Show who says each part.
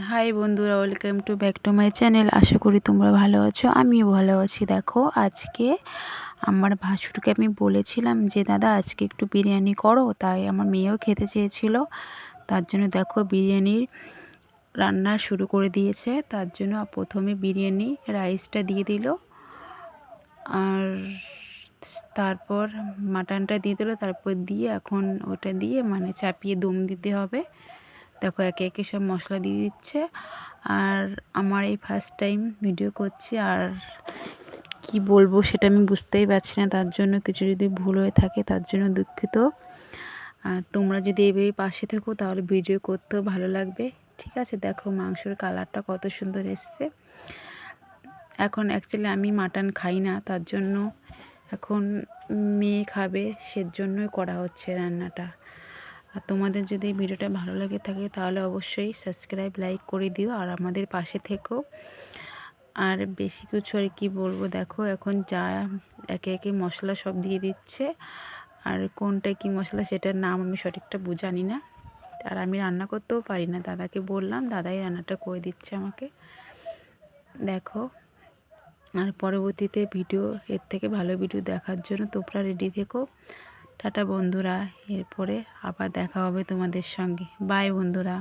Speaker 1: High বন্ধুরা, welcome to back to my channel. আশা করি তোমরা ভালো আছো, আমিও ভালো আছি। দেখো, আজকে আমার ভাসুরকে আমি বলেছিলাম যে দাদা আজকে একটু বিরিয়ানি করো, তাই আমার মেয়েও খেতে চেয়েছিল। তার জন্য দেখো বিরিয়ানির রান্না শুরু করে দিয়েছে। তার জন্য প্রথমে বিরিয়ানি রাইসটা দিয়ে দিল, আর তারপর মাটনটা দিয়ে দিল, তারপর দিয়ে এখন ওটা দিয়ে মানে চাপিয়ে দম দিতে হবে। দেখো একে একে সব মশলা দিয়ে দিচ্ছে। আর আমার এই ফার্স্ট টাইম ভিডিও করছি, আর কি বলবো সেটা আমি বুঝতেই পারছি না। তার জন্য কিছু যদি ভুল হয়ে থাকে তার জন্য দুঃখিত। আর তোমরা যদি এইভাবে পাশে থেকো তাহলে ভিডিও করতেও ভালো লাগবে। ঠিক আছে, দেখো মাংসের কালারটা কত সুন্দর এসছে। এখন অ্যাকচুয়ালি আমি মাটন খাই না, তার জন্য এখন মেয়ে খাবে, সেজন্যই করা হচ্ছে রান্নাটা। আর তোমাদের যদি ভিডিওটা ভালো লাগে থাকে তাহলে অবশ্যই সাবস্ক্রাইব লাইক করে দিও, আর আমাদের পাশে থেকো। আর বেশি কিছু আর কি বলবো, দেখো এখন যা একে একে মশলা সব দিয়ে দিচ্ছে। আর কোনটা কি মশলা সেটার নাম আমি সঠিকটা জানি না, আর আমি রান্না করতেও পারি না। দাদাকে বললাম, দাদাই রান্নাটা করে দিচ্ছে আমাকে। দেখো, আর পরবর্তীতে ভিডিও এর থেকে ভালো ভিডিও দেখার জন্য তোমরা রেডি থেকো। টাটা বন্ধুরা, এরপরে আবার দেখা হবে তোমাদের সঙ্গে। বাই বন্ধুরা।